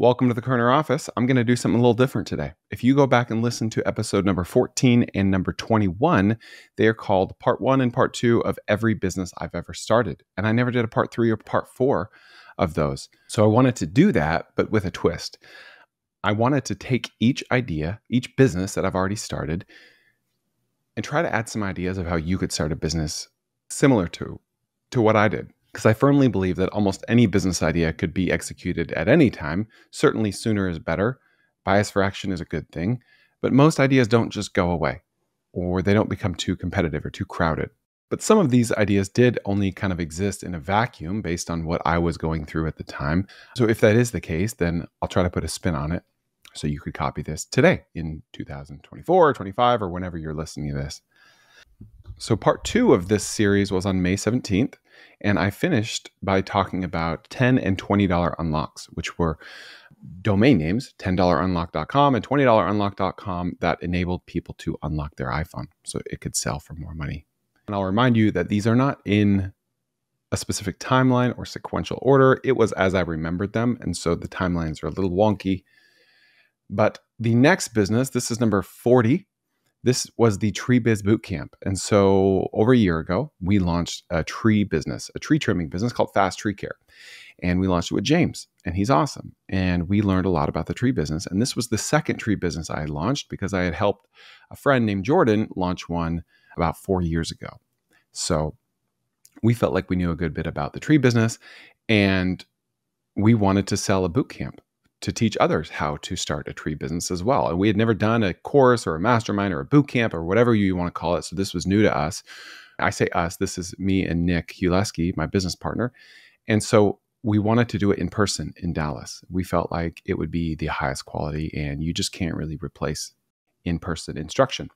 Welcome to the Koerner office. I'm going to do something a little different today. If you go back and listen to episode number 14 and number 21, they are called part 1 and part 2 of every business I've ever started. And I never did a part 3 or part 4 of those. So I wanted to do that, but with a twist. I wanted to take each idea, each business that I've already started, and try to add some ideas of how you could start a business similar to what I did. Because I firmly believe that almost any business idea could be executed at any time. Certainly sooner is better. Bias for action is a good thing. But most ideas don't just go away, or they don't become too competitive or too crowded. But some of these ideas did only kind of exist in a vacuum based on what I was going through at the time. So if that is the case, then I'll try to put a spin on it so you could copy this today in 2024 or 25 or whenever you're listening to this. So part 2 of this series was on May 17th. And I finished by talking about $10 and $20 unlocks, which were domain names, $10unlock.com and $20unlock.com, that enabled people to unlock their iPhone so it could sell for more money. And I'll remind you that these are not in a specific timeline or sequential order. It was as I remembered them. And so the timelines are a little wonky. But the next business, this is number 40. This was the Tree Biz Bootcamp. And so over a year ago, we launched a tree business, a tree trimming business called Fast Tree Care. And we launched it with James, and he's awesome. And we learned a lot about the tree business. And this was the second tree business I had launched because I had helped a friend named Jordan launch one about 4 years ago. So we felt like we knew a good bit about the tree business, and we wanted to sell a bootcamp to teach others how to start a tree business as well. And we had never done a course or a mastermind or a boot camp or whatever you want to call it. So this was new to us. I say us, this is me and Nick Hulesky, my business partner. And so we wanted to do it in person in Dallas. We felt like it would be the highest quality, and you just can't really replace in-person instruction.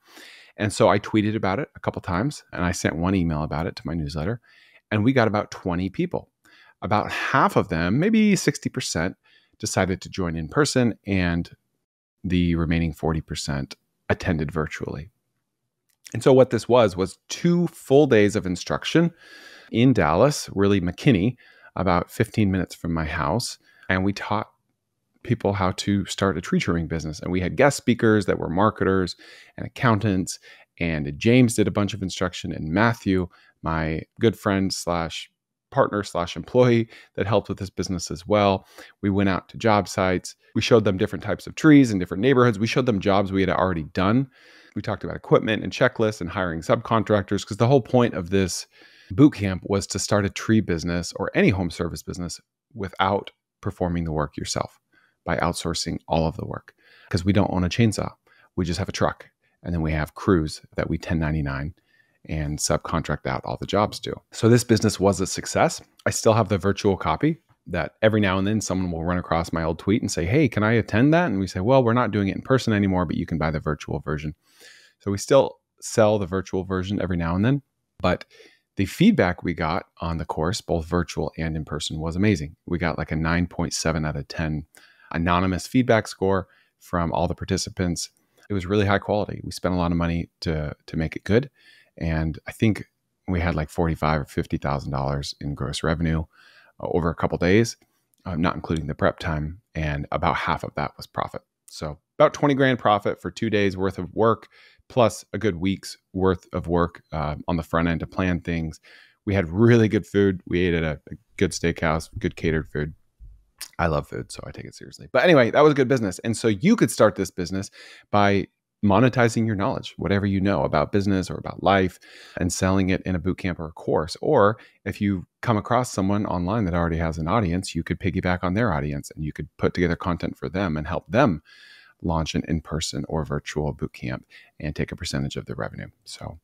And so I tweeted about it a couple times, and I sent one email about it to my newsletter, and we got about 20 people. About half of them, maybe 60%, decided to join in person, and the remaining 40% attended virtually. And so what this was 2 full days of instruction in Dallas, really McKinney, about 15 minutes from my house. And we taught people how to start a tree trimming business. And we had guest speakers that were marketers and accountants. And James did a bunch of instruction, and Matthew, my good friend / partner / employee that helped with this business as well. We went out to job sites. We showed them different types of trees in different neighborhoods. We showed them jobs we had already done. We talked about equipment and checklists and hiring subcontractors, because the whole point of this bootcamp was to start a tree business or any home service business without performing the work yourself, by outsourcing all of the work. Because we don't own a chainsaw. We just have a truck. And then we have crews that we 1099 and subcontract out all the jobs to. So this business was a success. I still have the virtual copy that every now and then someone will run across my old tweet and say, hey, can I attend that? And we say, well, we're not doing it in person anymore, but you can buy the virtual version. So we still sell the virtual version every now and then, but the feedback we got on the course, both virtual and in person, was amazing. We got like a 9.7 out of 10 anonymous feedback score from all the participants. It was really high quality. We spent a lot of money to make it good. And I think we had like $45,000 or $50,000 in gross revenue over a couple days, not including the prep time. And about half of that was profit. So about 20 grand profit for 2 days worth of work, plus a good week's worth of work on the front end to plan things. We had really good food. We ate at a good steakhouse, good catered food. I love food, so I take it seriously. But anyway, that was a good business. And so you could start this business by monetizing your knowledge, whatever you know about business or about life, and selling it in a bootcamp or a course. Or if you come across someone online that already has an audience, you could piggyback on their audience, and you could put together content for them and help them launch an in-person or virtual bootcamp and take a percentage of the revenue. So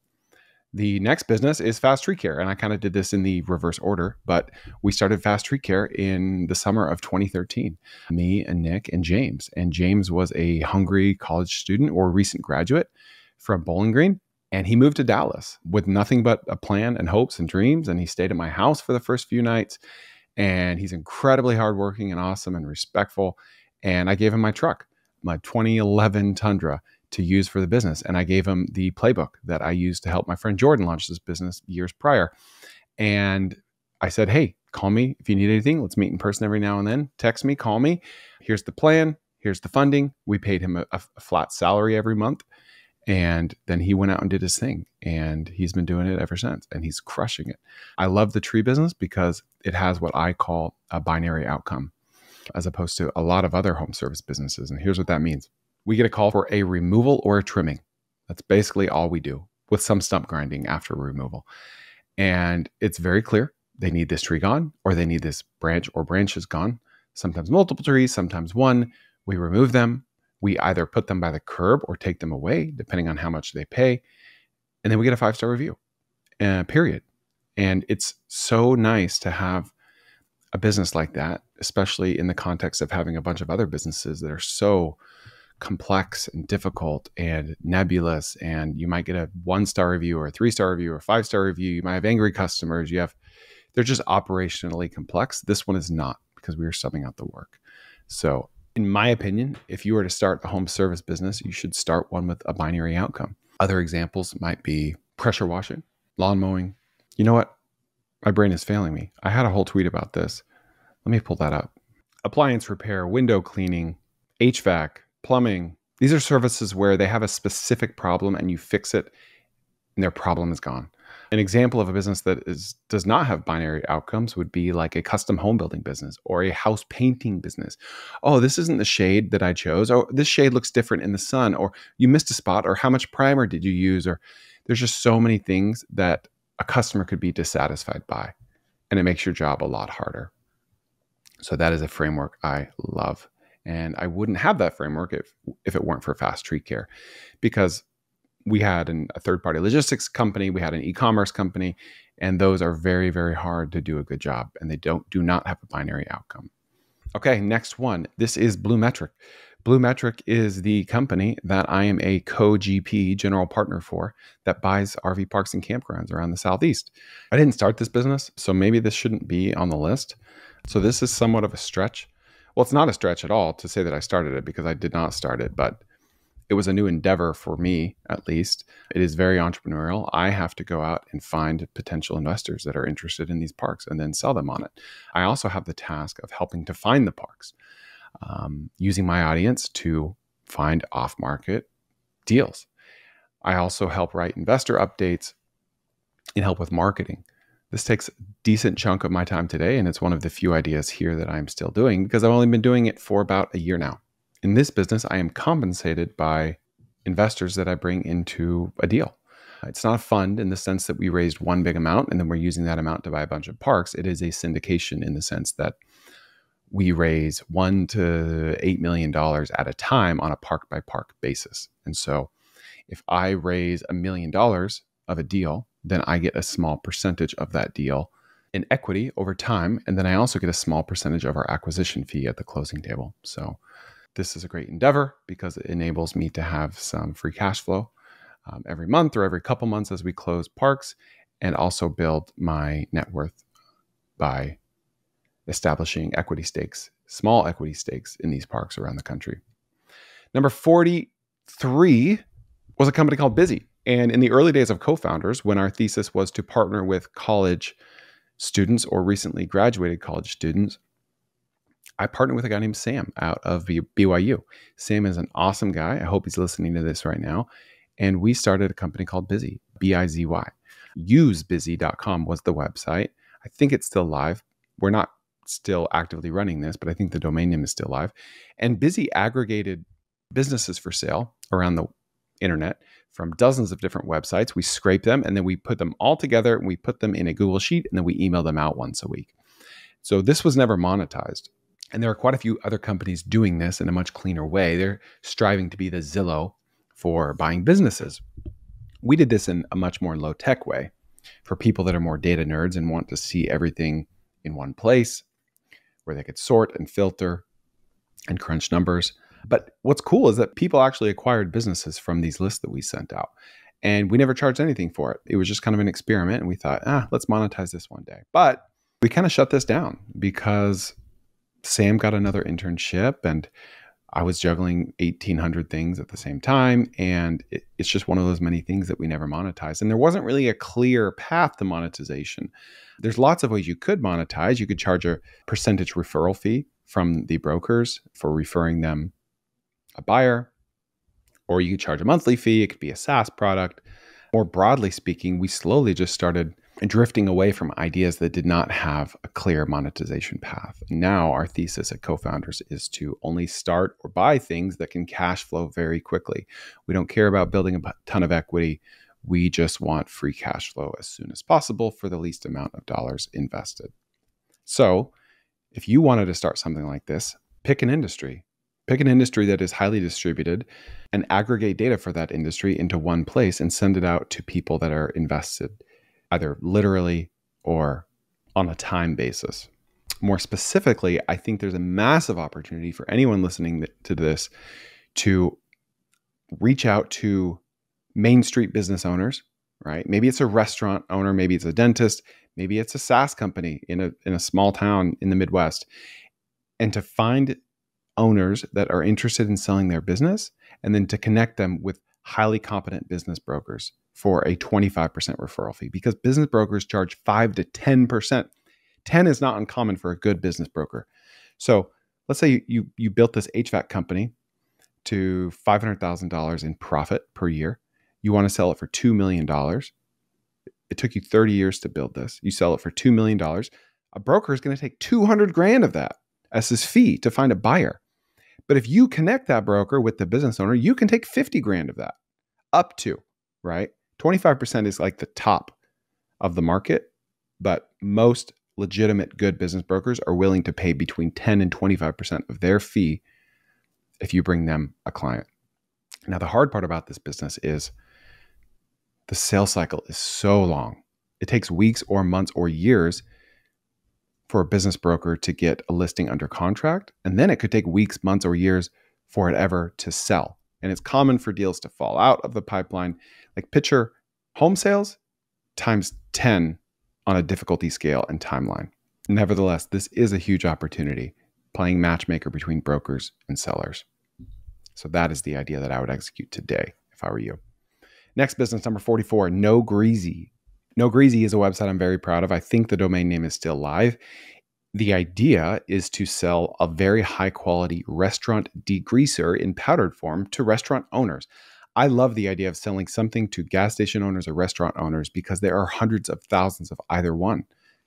the next business is Fast Tree Care. And I kind of did this in the reverse order, but we started Fast Tree Care in the summer of 2013, me and Nick and James. And James was a hungry college student or recent graduate from Bowling Green. And he moved to Dallas with nothing but a plan and hopes and dreams. And he stayed at my house for the first few nights. And he's incredibly hardworking and awesome and respectful. And I gave him my truck, my 2011 Tundra, to use for the business. And I gave him the playbook that I used to help my friend Jordan launch this business years prior. And I said, hey, Call me if you need anything. Let's meet in person every now and then. Text me, call me. Here's the plan. Here's the funding. We paid him a flat salary every month. And then he went out and did his thing. And he's been doing it ever since. And he's crushing it. I love the tree business because it has what I call a binary outcome, as opposed to a lot of other home service businesses. And here's what that means. We get a call for a removal or a trimming. That's basically all we do, with some stump grinding after removal. And it's very clear. They need this tree gone, or they need this branch or branches gone. Sometimes multiple trees, sometimes one. We remove them. We either put them by the curb or take them away, depending on how much they pay. And then we get a 5-star review, period. And it's so nice to have a business like that, especially in the context of having a bunch of other businesses that are so complex and difficult and nebulous. And you might get a 1-star review or a 3-star review or a 5-star review. You might have angry customers. They're just operationally complex. This one is not, because we are subbing out the work. So in my opinion, if you were to start a home service business, you should start one with a binary outcome. Other examples might be pressure washing, lawn mowing. You know what? My brain is failing me. I had a whole tweet about this. Let me pull that up. Appliance repair, window cleaning, HVAC, plumbing. These are services where they have a specific problem and you fix it and their problem is gone. An example of a business that does not have binary outcomes would be like a custom home building business or a house painting business. Oh, this isn't the shade that I chose. Oh, this shade looks different in the sun, or you missed a spot, or how much primer did you use? Or there's just so many things that a customer could be dissatisfied by, and it makes your job a lot harder. So that is a framework I love. And I wouldn't have that framework if it weren't for Fast Tree Care, because we had a third-party logistics company, we had an e-commerce company, and those are very, very hard to do a good job, and they do not have a binary outcome. Okay, next one. This is Bluemetric. Bluemetric is the company that I am a co-GP, general partner for, that buys RV parks and campgrounds around the Southeast. I didn't start this business, so maybe this shouldn't be on the list. So this is somewhat of a stretch. Well, it's not a stretch at all to say that I started it, because I did not start it, but it was a new endeavor for me, at least. It is very entrepreneurial. I have to go out and find potential investors that are interested in these parks and then sell them on it. I also have the task of helping to find the parks, using my audience to find off-market deals. I also help write investor updates and help with marketing. This takes a decent chunk of my time today, and it's one of the few ideas here that I'm still doing, because I've only been doing it for about a year now. In this business, I am compensated by investors that I bring into a deal. It's not a fund in the sense that we raised one big amount and then we're using that amount to buy a bunch of parks. It is a syndication in the sense that we raise $1 to $8 million at a time on a park by park basis. And so if I raise $1 million of a deal, then I get a small percentage of that deal in equity over time. And then I also get a small percentage of our acquisition fee at the closing table. So this is a great endeavor because it enables me to have some free cash flow every month or every couple months as we close parks, and also build my net worth by establishing equity stakes, small equity stakes in these parks around the country. Number 43 was a company called Busy. And in the early days of Co-Founders, when our thesis was to partner with college students or recently graduated college students, I partnered with a guy named Sam out of BYU. Sam is an awesome guy. I hope he's listening to this right now. And we started a company called Busy, B-I-Z-Y. Usebusy.com was the website. I think it's still live. We're not still actively running this, but I think the domain name is still live. And Busy aggregated businesses for sale around the internet from dozens of different websites. We scrape them and then we put them all together and we put them in a Google Sheet and then we email them out once a week. So this was never monetized. And there are quite a few other companies doing this in a much cleaner way. They're striving to be the Zillow for buying businesses. We did this in a much more low-tech way for people that are more data nerds and want to see everything in one place where they could sort and filter and crunch numbers. But what's cool is that people actually acquired businesses from these lists that we sent out. And we never charged anything for it. It was just kind of an experiment. And we thought, let's monetize this one day. But we kind of shut this down because Sam got another internship and I was juggling 1,800 things at the same time. And it's just one of those many things that we never monetized. And there wasn't really a clear path to monetization. There's lots of ways you could monetize. You could charge a percentage referral fee from the brokers for referring them a buyer, or you could charge a monthly fee. It could be a SaaS product. More broadly speaking, we slowly just started drifting away from ideas that did not have a clear monetization path. Now our thesis at Co-Founders is to only start or buy things that can cash flow very quickly. We don't care about building a ton of equity. We just want free cash flow as soon as possible for the least amount of dollars invested. So if you wanted to start something like this, pick an industry. Pick an industry that is highly distributed and aggregate data for that industry into one place and send it out to people that are invested, either literally or on a time basis. More specifically, I think there's a massive opportunity for anyone listening to this to reach out to Main Street business owners, right? Maybe it's a restaurant owner, maybe it's a dentist, maybe it's a SaaS company in a small town in the Midwest, and to find owners that are interested in selling their business, and then to connect them with highly competent business brokers for a 25% referral fee, because business brokers charge 5 to 10%. 10 is not uncommon for a good business broker. So let's say you built this HVAC company to $500,000 in profit per year. You want to sell it for $2 million. It took you 30 years to build this. You sell it for $2 million. A broker is going to take 200 grand of that as his fee to find a buyer. But if you connect that broker with the business owner, you can take 50 grand of that, up to, right? 25% is like the top of the market, but most legitimate good business brokers are willing to pay between 10 and 25% of their fee if you bring them a client. Now, the hard part about this business is the sales cycle is so long. It takes weeks or months or years for a business broker to get a listing under contract. And then it could take weeks, months, or years for it ever to sell. And it's common for deals to fall out of the pipeline. Like picture home sales times 10 on a difficulty scale and timeline. Nevertheless, this is a huge opportunity, playing matchmaker between brokers and sellers. So that is the idea that I would execute today if I were you. Next business, number 44, No Greasy. No Greasy is a website I'm very proud of. I think the domain name is still live. The idea is to sell a very high quality restaurant degreaser in powdered form to restaurant owners. I love the idea of selling something to gas station owners or restaurant owners because there are hundreds of thousands of either one.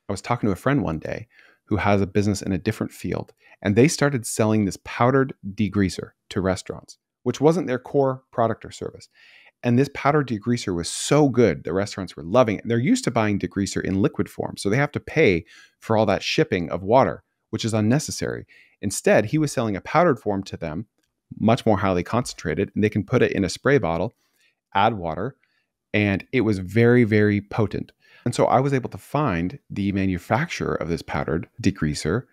I was talking to a friend one day who has a business in a different field, and they started selling this powdered degreaser to restaurants, which wasn't their core product or service. And this powder degreaser was so good, the restaurants were loving it. They're used to buying degreaser in liquid form, so they have to pay for all that shipping of water, which is unnecessary. Instead, he was selling a powdered form to them, much more highly concentrated, and they can put it in a spray bottle, add water, and it was very, very potent. And so I was able to find the manufacturer of this powdered degreaser,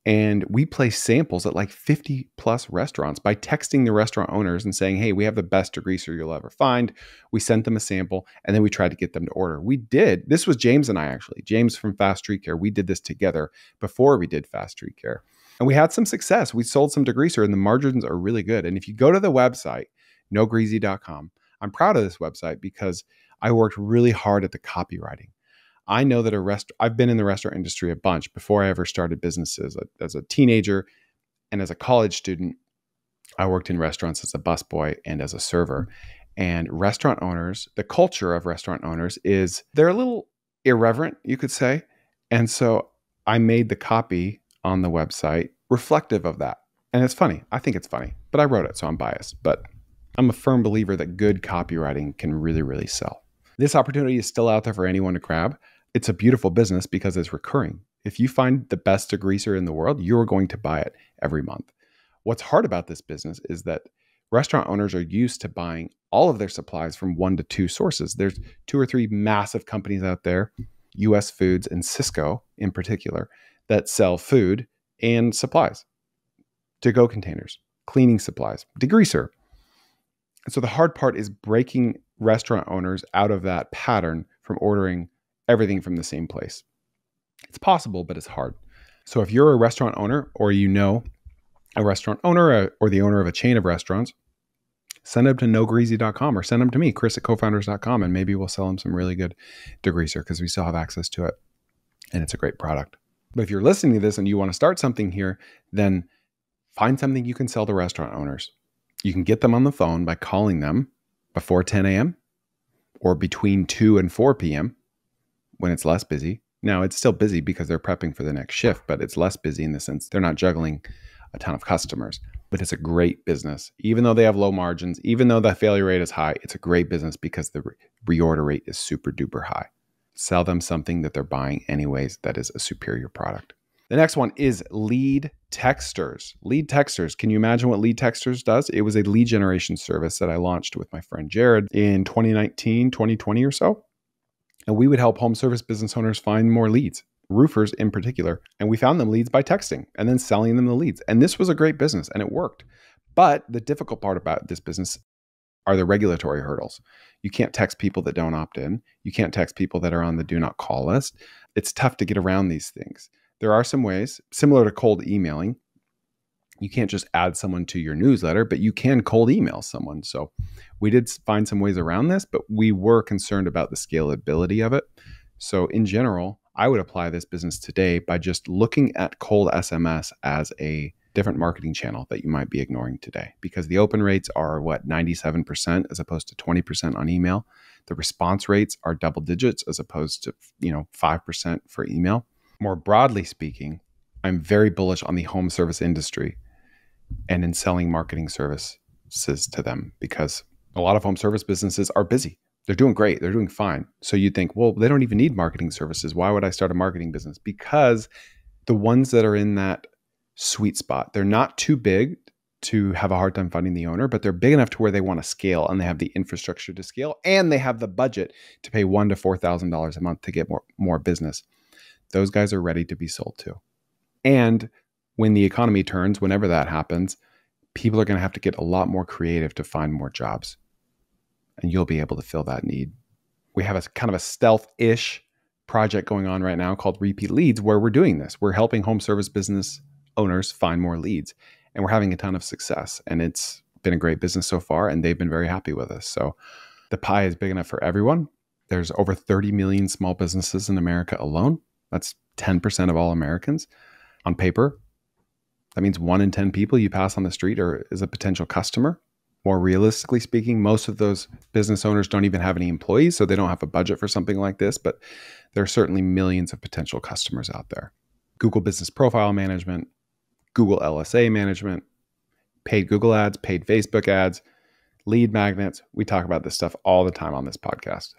and we placed samples at like 50 plus restaurants by texting the restaurant owners and saying, hey, we have the best degreaser you'll ever find. We sent them a sample, and then we tried to get them to order. This was James and I actually, James from Fast Tree Care. We did this together before we did Fast Tree Care. And we had some success. We sold some degreaser and the margins are really good. And if you go to the website, nogreasy.com, I'm proud of this website because I worked really hard at the copywriting. I know that I've been in the restaurant industry a bunch before I ever started businesses. As a teenager and as a college student, I worked in restaurants as a busboy and as a server. And restaurant owners, the culture of restaurant owners is they're a little irreverent, you could say. And so I made the copy on the website reflective of that. And it's funny. I think it's funny, but I wrote it, so I'm biased. But I'm a firm believer that good copywriting can really, really sell. This opportunity is still out there for anyone to grab. It's a beautiful business because it's recurring. If you find the best degreaser in the world, you're going to buy it every month. What's hard about this business is that restaurant owners are used to buying all of their supplies from 1 to 2 sources. There's 2 or 3 massive companies out there, US Foods and Cisco in particular, that sell food and supplies, to-go containers, cleaning supplies, degreaser. And so the hard part is breaking restaurant owners out of that pattern from ordering everything from the same place. It's possible, but it's hard. So if you're a restaurant owner or you know a restaurant owner or the owner of a chain of restaurants, send them to nogreasy.com or send them to me, chris@cofounders.com, and maybe we'll sell them some really good degreaser because we still have access to it and it's a great product. But if you're listening to this and you want to start something here, then find something you can sell to restaurant owners. You can get them on the phone by calling them before 10 a.m. or between 2 and 4 p.m. when it's less busy. Now, it's still busy because they're prepping for the next shift, but it's less busy in the sense they're not juggling a ton of customers. But it's a great business. Even though they have low margins, even though the failure rate is high, it's a great business because the reorder rate is super duper high. Sell them something that they're buying anyways that is a superior product. The next one is lead texters. Lead texters. Can you imagine what lead texters does? It was a lead generation service that I launched with my friend Jared in 2019, 2020 or so. And we would help home service business owners find more leads, roofers in particular. And we found them leads by texting and then selling them the leads. And this was a great business and it worked. But the difficult part about this business are the regulatory hurdles. You can't text people that don't opt in. You can't text people that are on the do not call list. It's tough to get around these things. There are some ways, similar to cold emailing. You can't just add someone to your newsletter, but you can cold email someone. So we did find some ways around this, but we were concerned about the scalability of it. So in general, I would apply this business today by just looking at cold SMS as a different marketing channel that you might be ignoring today, because the open rates are 97% as opposed to 20% on email. The response rates are double digits as opposed to 5% for email. More broadly speaking, I'm very bullish on the home service industry and in selling marketing services to them, because a lot of home service businesses are busy. They're doing great. They're doing fine. So you'd think, well, they don't even need marketing services. Why would I start a marketing business? Because the ones that are in that sweet spot, they're not too big to have a hard time finding the owner, but they're big enough to where they want to scale and they have the infrastructure to scale and they have the budget to pay $1,000 to $4,000 a month to get more business. Those guys are ready to be sold to. And when the economy turns, whenever that happens, people are going to have to get a lot more creative to find more jobs. And you'll be able to fill that need. We have a kind of a stealth-ish project going on right now called Repeat Leads, where we're doing this. We're helping home service business owners find more leads. And we're having a ton of success. And it's been a great business so far, and they've been very happy with us. So the pie is big enough for everyone. There's over 30 million small businesses in America alone. That's 10% of all Americans. On paper, that means 1 in 10 people you pass on the street is a potential customer. More realistically speaking, most of those business owners don't even have any employees, so they don't have a budget for something like this, but there are certainly millions of potential customers out there. Google Business Profile Management, Google LSA Management, paid Google ads, paid Facebook ads, lead magnets. We talk about this stuff all the time on this podcast.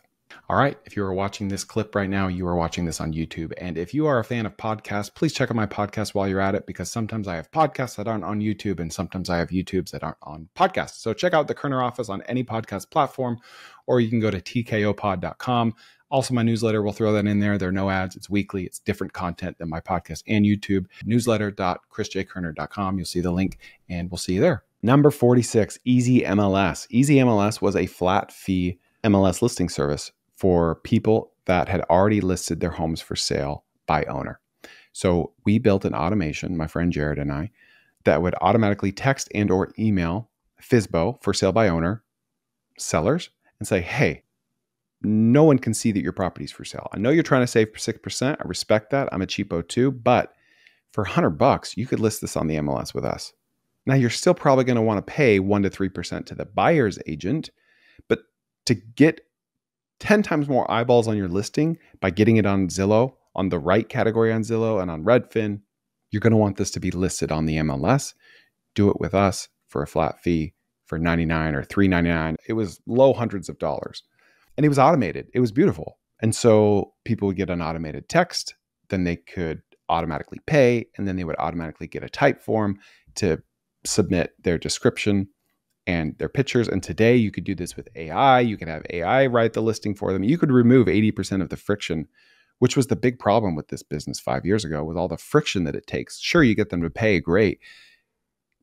All right, if you are watching this clip right now, you are watching this on YouTube. And if you are a fan of podcasts, please check out my podcast while you're at it, because sometimes I have podcasts that aren't on YouTube and sometimes I have YouTubes that aren't on podcasts. So check out the Koerner Office on any podcast platform, or you can go to tkopod.com. Also, my newsletter, we'll throw that in there. There are no ads. It's weekly. It's different content than my podcast and YouTube. Newsletter.chrisjkoerner.com. You'll see the link and we'll see you there. Number 46, Easy MLS. Easy MLS was a flat fee MLS listing service for people that had already listed their homes for sale by owner. So we built an automation, my friend Jared and I, that would automatically text and or email FSBO, for sale by owner, sellers, and say, hey, no one can see that your property's for sale. I know you're trying to save 6%. I respect that. I'm a cheapo too, but for $100, you could list this on the MLS with us. Now you're still probably going to want to pay 1% to 3% to the buyer's agent, but to get 10 times more eyeballs on your listing by getting it on Zillow, on the right category on Zillow and on Redfin, you're going to want this to be listed on the MLS. Do it with us for a flat fee for $99 or $3.99. It was low hundreds of dollars. And it was automated. It was beautiful. And so people would get an automated text, then they could automatically pay, and then they would automatically get a type form to submit their description and their pictures. And today you could do this with AI. You could have AI write the listing for them. You could remove 80% of the friction, which was the big problem with this business 5 years ago, with all the friction that it takes. Sure, you get them to pay, great,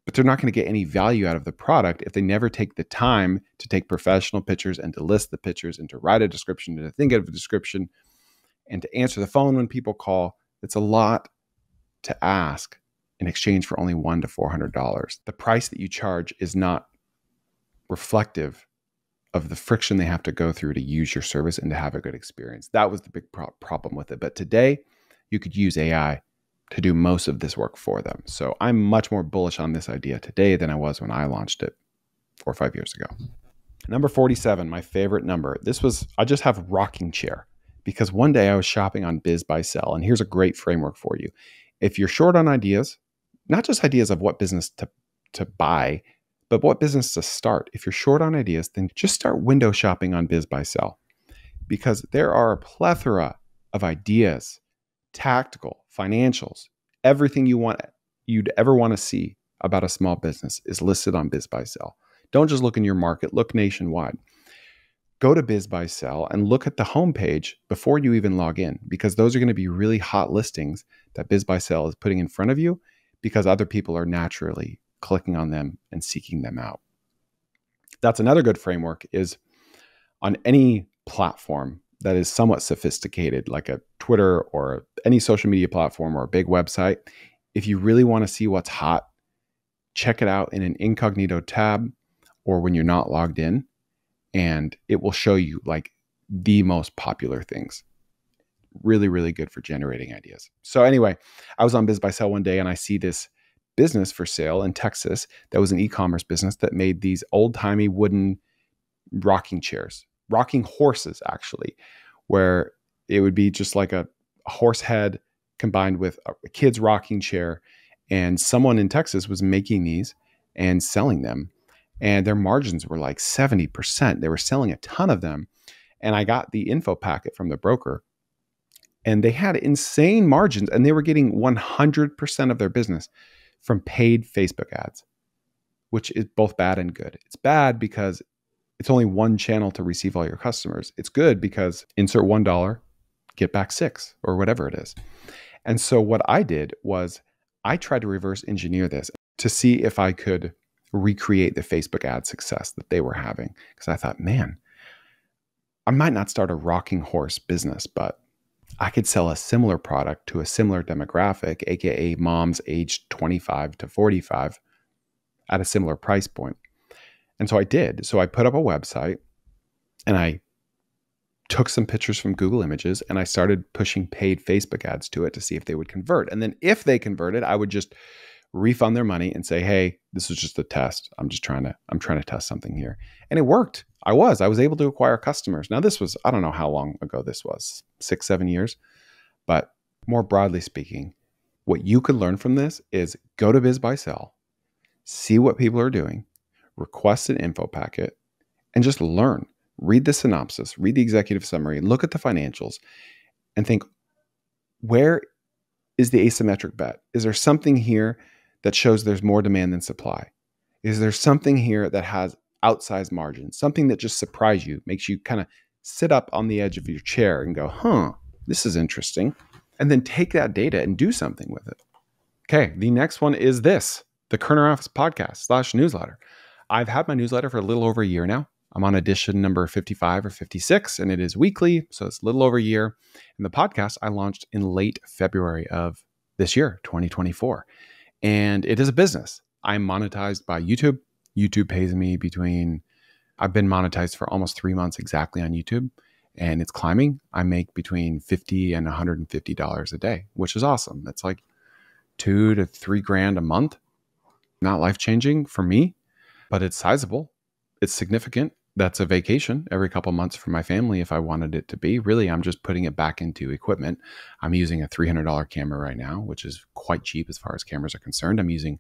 but they're not going to get any value out of the product if they never take the time to take professional pictures and to list the pictures and to write a description and to think of a description and to answer the phone when people call. It's a lot to ask in exchange for only $100 to $400. The price that you charge is not reflective of the friction they have to go through to use your service and to have a good experience. That was the big problem with it. But today, you could use AI to do most of this work for them. So I'm much more bullish on this idea today than I was when I launched it 4 or 5 years ago. Number 47, my favorite number. I just have rocking chair because one day I was shopping on BizBuySell, and here's a great framework for you. If you're short on ideas, not just ideas of what business to buy, but what business to start. If you're short on ideas, then just start window shopping on BizBuySell because there are a plethora of ideas, tactical, financials, everything you'd ever want to see about a small business is listed on BizBuySell. Don't just look in your market, look nationwide. Go to BizBuySell and look at the homepage before you even log in, because those are going to be really hot listings that BizBuySell is putting in front of you because other people are naturally clicking on them and seeking them out. That's another good framework is on any platform that is somewhat sophisticated, like a Twitter or any social media platform or a big website. If you really want to see what's hot, check it out in an incognito tab or when you're not logged in, and it will show you like the most popular things. Really, really good for generating ideas. So anyway, I was on BizBuySell one day and I see this business for sale in Texas that was an e-commerce business that made these old-timey wooden rocking chairs, rocking horses actually, where it would be just like a horse head combined with a kid's rocking chair. And someone in Texas was making these and selling them. And their margins were like 70%. They were selling a ton of them. And I got the info packet from the broker. And they had insane margins. And they were getting 100% of their business from paid Facebook ads, which is both bad and good. It's bad because it's only one channel to receive all your customers. It's good because insert $1, get back $6 or whatever it is. And so what I did was I tried to reverse engineer this to see if I could recreate the Facebook ad success that they were having. Because I thought, man, I might not start a rocking horse business, but I could sell a similar product to a similar demographic, aka moms aged 25 to 45 at a similar price point. And so I did. So I put up a website and I took some pictures from Google Images and I started pushing paid Facebook ads to it to see if they would convert. And then if they converted, I would just refund their money and say, hey, this was just a test. I'm trying to test something here. And it worked. I was able to acquire customers. Now this was, I don't know how long ago this was, 6, 7 years. But more broadly speaking, what you could learn from this is go to BizBuySell, see what people are doing, request an info packet, and just learn. Read the synopsis, read the executive summary, look at the financials, and think, where is the asymmetric bet? Is there something here that shows there's more demand than supply? Is there something here that has outsized margins? Something that just surprised you, makes you kind of sit up on the edge of your chair and go, this is interesting. And then take that data and do something with it. Okay, the next one is this, the Koerner Office podcast / newsletter. I've had my newsletter for a little over a year now. I'm on edition number 55 or 56, and it is weekly, so it's a little over a year. And the podcast I launched in late February of this year, 2024. And it is a business. I'm monetized by YouTube. YouTube pays me I've been monetized for almost 3 months exactly on YouTube, and it's climbing. I make between $50 and $150 a day, which is awesome. That's like $2,000 to $3,000 a month. Not life-changing for me, but it's sizable. It's significant. That's a vacation every couple months for my family if I wanted it to be. Really, I'm just putting it back into equipment. I'm using a $300 camera right now, which is quite cheap as far as cameras are concerned. I'm using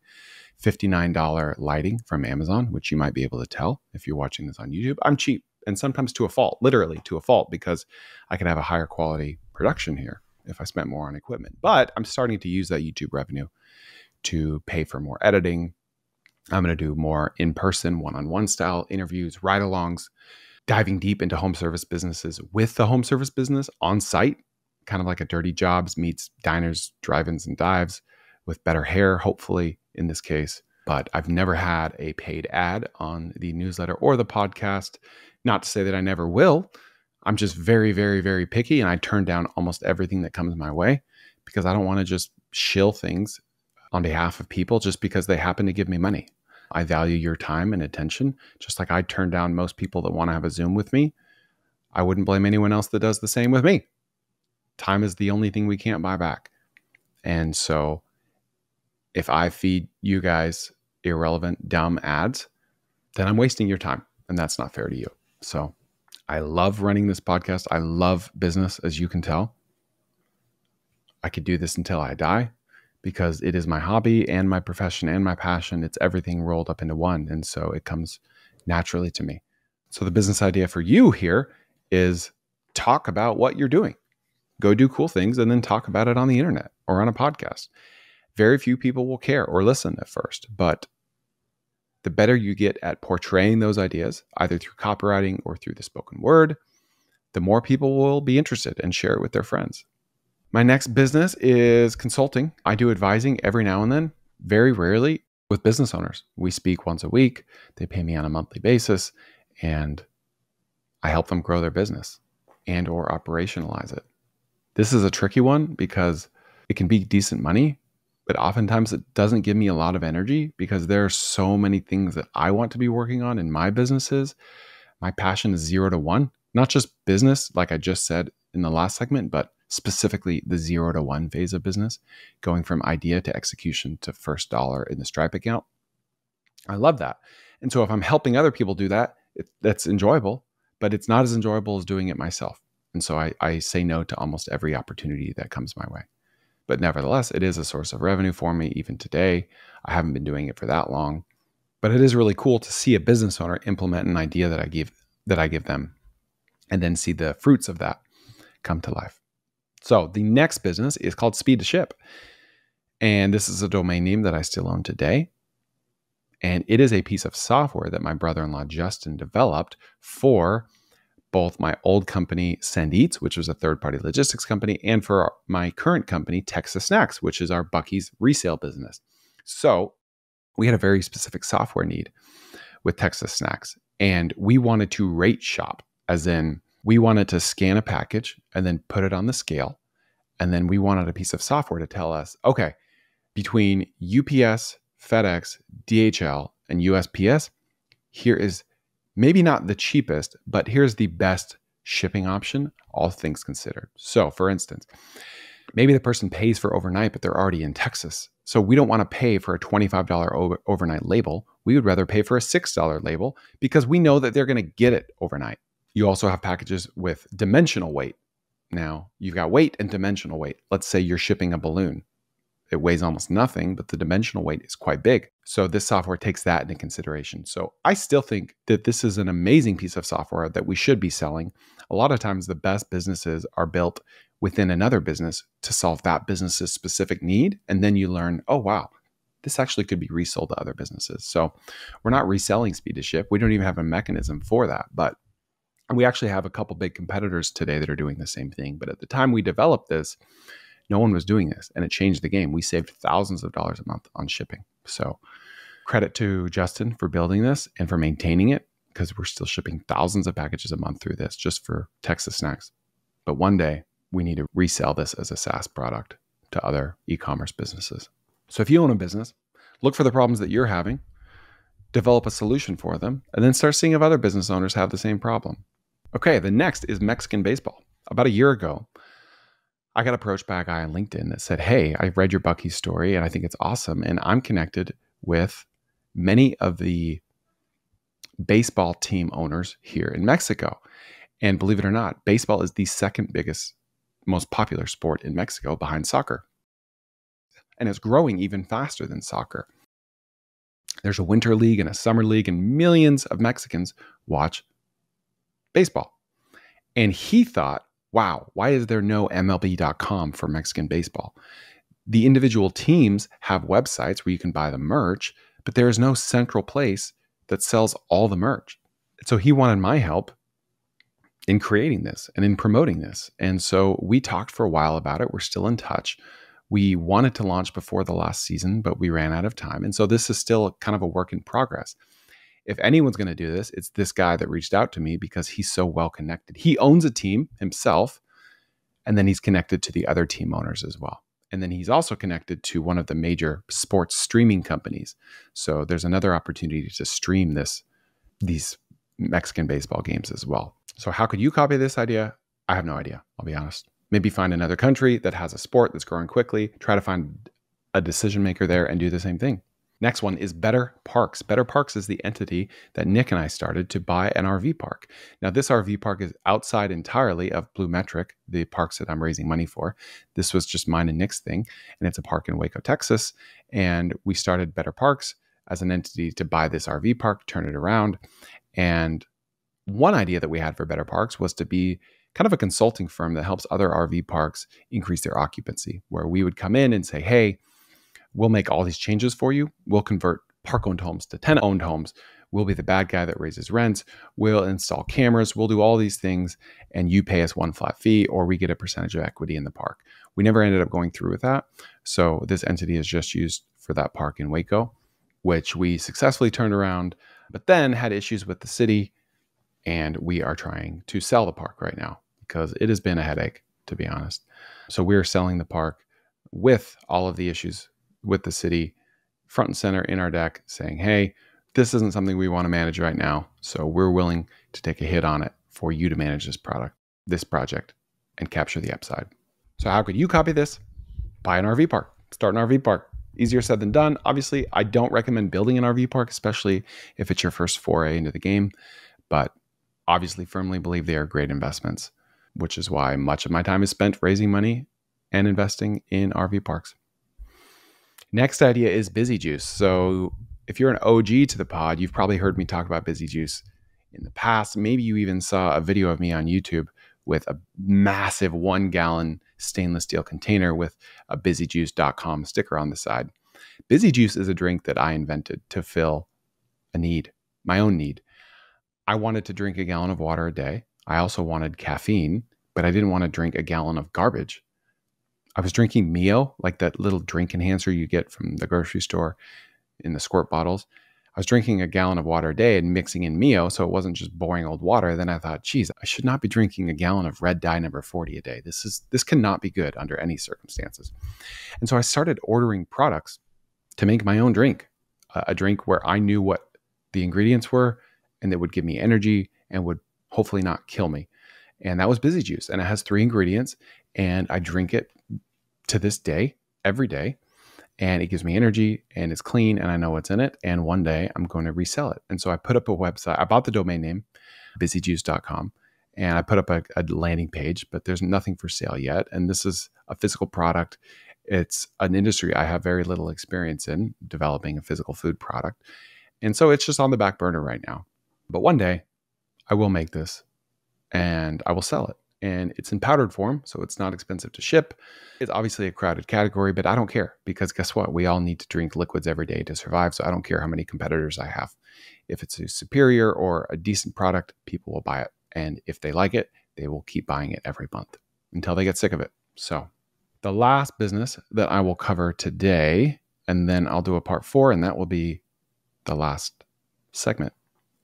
$59 lighting from Amazon, which you might be able to tell if you're watching this on YouTube. I'm cheap, and sometimes to a fault, literally to a fault, because I could have a higher quality production here if I spent more on equipment. But I'm starting to use that YouTube revenue to pay for more editing. I'm going to do more in-person, one-on-one style interviews, ride-alongs, diving deep into home service businesses with the home service business on site, kind of like a Dirty Jobs meets diners, drive-ins, and dives with better hair, hopefully in this case. But I've never had a paid ad on the newsletter or the podcast. Not to say that I never will. I'm just very, very, very picky, and I turn down almost everything that comes my way because I don't want to just shill things on behalf of people just because they happen to give me money. I value your time and attention, just like I turn down most people that want to have a Zoom with me. I wouldn't blame anyone else that does the same with me. Time is the only thing we can't buy back. And so if I feed you guys irrelevant, dumb ads, then I'm wasting your time. And that's not fair to you. So I love running this podcast. I love business, as you can tell. I could do this until I die because it is my hobby and my profession and my passion. It's everything rolled up into one. And so it comes naturally to me. So the business idea for you here is talk about what you're doing. Go do cool things and then talk about it on the internet or on a podcast. Very few people will care or listen at first, but the better you get at portraying those ideas, either through copywriting or through the spoken word, the more people will be interested and share it with their friends. My next business is consulting. I do advising every now and then, very rarely, with business owners. We speak once a week. They pay me on a monthly basis, and I help them grow their business and or operationalize it. This is a tricky one because it can be decent money, but oftentimes it doesn't give me a lot of energy because there are so many things that I want to be working on in my businesses. My passion is 0 to 1, not just business, like I just said in the last segment, but specifically the 0 to 1 phase of business, going from idea to execution to first dollar in the Stripe account. I love that. And so if I'm helping other people do that, that's enjoyable, but it's not as enjoyable as doing it myself. And so I say no to almost every opportunity that comes my way. But nevertheless, it is a source of revenue for me even today. I haven't been doing it for that long, but it is really cool to see a business owner implement an idea that I give them and then see the fruits of that come to life. So the next business is called Speed to Ship. And this is a domain name that I still own today. And it is a piece of software that my brother-in-law Justin developed for both my old company, Send Eats, which was a third-party logistics company, and for my current company, Texas Snacks, which is our Buc-ee's resale business. So we had a very specific software need with Texas Snacks, and we wanted to rate shop, as in we wanted to scan a package and then put it on the scale, and then we wanted a piece of software to tell us, okay, between UPS, FedEx, DHL, and USPS, here is maybe not the cheapest, but here's the best shipping option, all things considered. So for instance, maybe the person pays for overnight, but they're already in Texas. So we don't want to pay for a $25 overnight label. We would rather pay for a $6 label because we know that they're going to get it overnight. You also have packages with dimensional weight. Now, you've got weight and dimensional weight. Let's say you're shipping a balloon. It weighs almost nothing, but the dimensional weight is quite big. So this software takes that into consideration. So I still think that this is an amazing piece of software that we should be selling. A lot of times the best businesses are built within another business to solve that business's specific need. And then you learn, oh, wow, this actually could be resold to other businesses. So we're not reselling Speed to Ship. We don't even have a mechanism for that. But we actually have a couple big competitors today that are doing the same thing. But at the time we developed this, no one was doing this, and it changed the game. We saved thousands of dollars a month on shipping. So credit to Justin for building this and for maintaining it, because we're still shipping thousands of packages a month through this just for Texas Snacks. But one day we need to resell this as a SaaS product to other e-commerce businesses. So if you own a business, look for the problems that you're having, develop a solution for them, and then start seeing if other business owners have the same problem. Okay, the next is Mexican baseball. About a year ago, I got approached by a guy on LinkedIn that said, hey, I read your Buc-ee's story and I think it's awesome. And I'm connected with many of the baseball team owners here in Mexico. And believe it or not, baseball is the second biggest, most popular sport in Mexico behind soccer. And it's growing even faster than soccer. There's a winter league and a summer league, and millions of Mexicans watch baseball. And he thought, wow, why is there no MLB.com for Mexican baseball? The individual teams have websites where you can buy the merch, but there is no central place that sells all the merch. So he wanted my help in creating this and in promoting this. And so we talked for a while about it. We're still in touch. We wanted to launch before the last season, but we ran out of time. And so this is still kind of a work in progress. If anyone's going to do this, it's this guy that reached out to me because he's so well connected. He owns a team himself, and then he's connected to the other team owners as well. And then he's also connected to one of the major sports streaming companies. So there's another opportunity to stream these Mexican baseball games as well. So how could you copy this idea? I have no idea, I'll be honest. Maybe find another country that has a sport that's growing quickly, try to find a decision maker there and do the same thing. Next one is Better Parks. Better Parks is the entity that Nick and I started to buy an RV park. Now, this RV park is outside entirely of Blue Metric, the parks that I'm raising money for. This was just mine and Nick's thing, and it's a park in Waco, Texas. And we started Better Parks as an entity to buy this RV park, turn it around. And one idea that we had for Better Parks was to be kind of a consulting firm that helps other RV parks increase their occupancy, where we would come in and say, hey, we'll make all these changes for you. We'll convert park-owned homes to tenant-owned homes. We'll be the bad guy that raises rents. We'll install cameras. We'll do all these things, and you pay us one flat fee, or we get a percentage of equity in the park. We never ended up going through with that. So this entity is just used for that park in Waco, which we successfully turned around, but then had issues with the city, and we are trying to sell the park right now because it has been a headache, to be honest. So we're selling the park with all of the issues with the city front and center in our deck, saying, hey, this isn't something we want to manage right now. So we're willing to take a hit on it for you to manage this project and capture the upside. So how could you copy this? Buy an RV park, start an RV park. Easier said than done. Obviously, I don't recommend building an RV park, especially if it's your first foray into the game, but obviously firmly believe they are great investments, which is why much of my time is spent raising money and investing in RV parks. Next idea is Busy Juice. So if you're an OG to the pod, you've probably heard me talk about Busy Juice in the past. Maybe you even saw a video of me on YouTube with a massive 1-gallon stainless steel container with a busyjuice.com sticker on the side. Busy Juice is a drink that I invented to fill a need, my own need. I wanted to drink a gallon of water a day. I also wanted caffeine, but I didn't want to drink a gallon of garbage. I was drinking Mio, like that little drink enhancer you get from the grocery store in the squirt bottles. I was drinking a gallon of water a day and mixing in Mio, so it wasn't just boring old water. Then I thought, geez, I should not be drinking a gallon of red dye number 40 a day. This cannot be good under any circumstances. And so I started ordering products to make my own drink, a drink where I knew what the ingredients were and that would give me energy and would hopefully not kill me. And that was Busy Juice. And it has 3 ingredients, and I drink it to this day, every day. And it gives me energy, and it's clean, and I know what's in it. And one day I'm going to resell it. And so I put up a website. I bought the domain name, busyjuice.com, and I put up a landing page, but there's nothing for sale yet. And this is a physical product. It's an industry I have very little experience in, developing a physical food product. And so it's just on the back burner right now. But one day I will make this and I will sell it. And it's in powdered form, so it's not expensive to ship. It's obviously a crowded category, but I don't care, because guess what? We all need to drink liquids every day to survive, so I don't care how many competitors I have. If it's a superior or a decent product, people will buy it. And if they like it, they will keep buying it every month until they get sick of it. So the last business that I will cover today, and then I'll do a part 4, and that will be the last segment.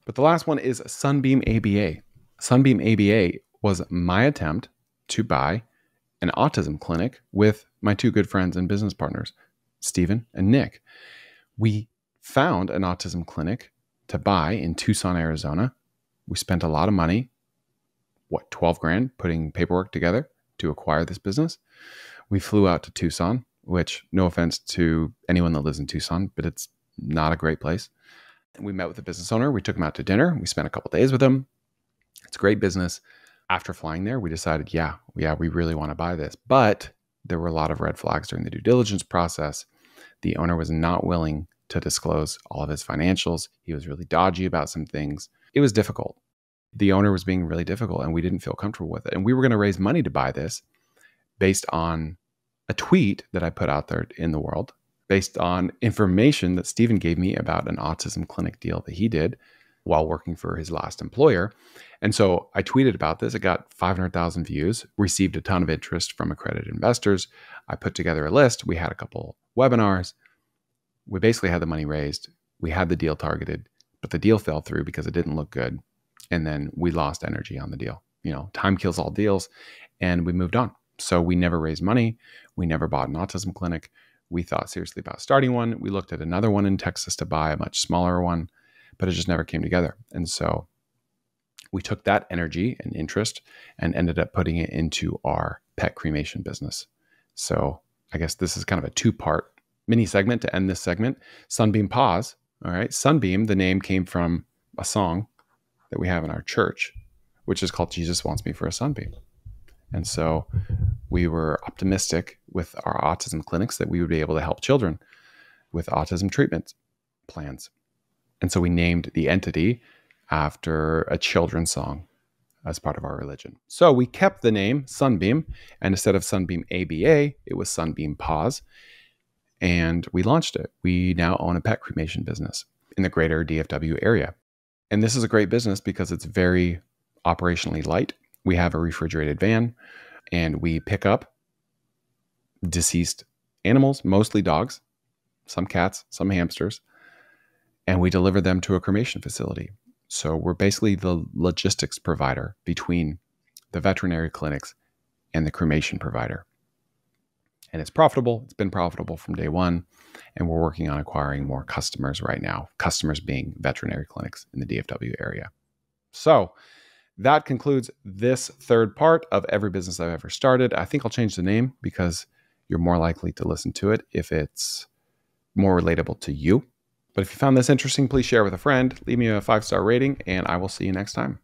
But the last one is Sunbeam ABA. Sunbeam ABA was my attempt to buy an autism clinic with my 2 good friends and business partners, Stephen and Nick. We found an autism clinic to buy in Tucson, Arizona. We spent a lot of money, 12 grand, putting paperwork together to acquire this business. We flew out to Tucson, which, no offense to anyone that lives in Tucson, but it's not a great place. We met with the business owner. We took him out to dinner. We spent a couple of days with him. It's a great business. After flying there, we decided, yeah, we really want to buy this. But there were a lot of red flags during the due diligence process. The owner was not willing to disclose all of his financials. He was really dodgy about some things. It was difficult. The owner was being really difficult, and we didn't feel comfortable with it. And we were going to raise money to buy this based on a tweet that I put out there in the world, based on information that Stephen gave me about an autism clinic deal that he did while working for his last employer. And so I tweeted about this. It got 500,000 views, received a ton of interest from accredited investors. I put together a list. We had a couple webinars. We basically had the money raised. We had the deal targeted, but the deal fell through because it didn't look good. And then we lost energy on the deal. Time kills all deals, and we moved on. So we never raised money. We never bought an autism clinic. We thought seriously about starting one. We looked at another one in Texas to buy, a much smaller one, but it just never came together. And so we took that energy and interest and ended up putting it into our pet cremation business. So I guess this is kind of a two-part mini segment to end this segment. Sunbeam Paws. All right. Sunbeam, the name came from a song that we have in our church, which is called Jesus Wants Me for a Sunbeam. And so we were optimistic with our autism clinics that we would be able to help children with autism treatment plans. And so we named the entity after a children's song as part of our religion. So we kept the name Sunbeam, and instead of Sunbeam ABA, it was Sunbeam Paws. And we launched it. We now own a pet cremation business in the greater DFW area. And this is a great business because it's very operationally light. We have a refrigerated van, and we pick up deceased animals, mostly dogs, some cats, some hamsters, and we deliver them to a cremation facility. So we're basically the logistics provider between the veterinary clinics and the cremation provider. And it's profitable. It's been profitable from day one. And we're working on acquiring more customers right now, customers being veterinary clinics in the DFW area. So that concludes this third part of Every Business I've Ever Started. I think I'll change the name because you're more likely to listen to it if it's more relatable to you. But if you found this interesting, please share with a friend, leave me a 5-star rating, and I will see you next time.